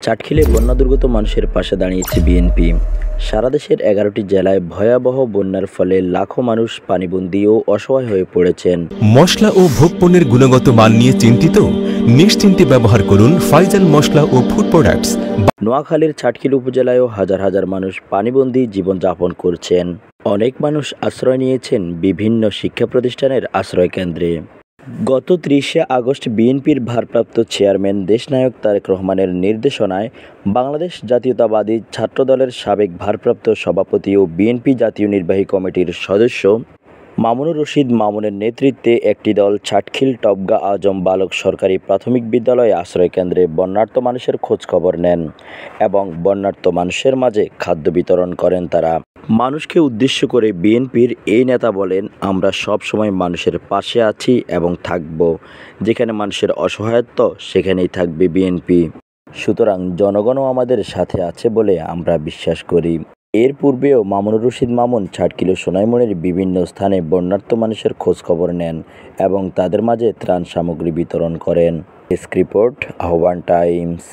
চাটখিলে বন্যা দুর্গত মানুষের পাশে দাঁড়িয়েছে বিএনপি। সারা দেশের 11টি জেলায় ভয়াবহ বন্যার ফলে লাখো মানুষ পানিবন্দী ও অসহায় হয়ে পড়েছেন। মশলা ও ভোগ্যপণ্যের গুণগত মান নিয়ে চিন্তিত? নিশ্চিন্তে ব্যবহার করুন ফাইজাল মশলা ও ফুড প্রোডাক্টস। নোয়াখালীর চাটখিল উপজেলায়ও হাজার হাজার মানুষ পানিবন্দী জীবনযাপন করছেন। অনেক মানুষ আশ্রয় নিয়েছেন বিভিন্ন শিক্ষা প্রতিষ্ঠানের আশ্রয় কেন্দ্রে। গত 30শে আগস্ট বিএনপির ভারপ্রাপ্ত চেয়ারম্যান দেশনায়ক তারেক রহমানের নির্দেশনায় বাংলাদেশ জাতীয়তাবাদী ছাত্রদলের সাবেক ভারপ্রাপ্ত সভাপতি ও বিএনপি জাতীয় নির্বাহী কমিটির সদস্য মামুনুর রশিদ মামুনের নেতৃত্বে একটি দল চাটখিল টবগা আজম বালক সরকারি প্রাথমিক বিদ্যালয়ে আশ্রয়কেন্দ্রে বন্যার্ত মানুষের খোঁজখবর নেন এবং বন্যার্ত মানুষের মাঝে খাদ্য বিতরণ করেন তারা। মানুষকে উদ্দেশ্য করে বিএনপির এই নেতা বলেন, আমরা সব সময় মানুষের পাশে আছি এবং থাকব। যেখানে মানুষের অসহায়ত্ব সেখানেই থাকবে বিএনপি। সুতরাং জনগণও আমাদের সাথে আছে বলে আমরা বিশ্বাস করি। এর পূর্বেও মামুনুর রশিদ মামুন চাটখিল ও সোনাইমুড়ির বিভিন্ন স্থানে বন্যার্ত মানুষের খোঁজখবর নেন এবং তাদের মাঝে ত্রাণ সামগ্রী বিতরণ করেন। ডেস্ক রিপোর্ট, আহ্বান টাইমস।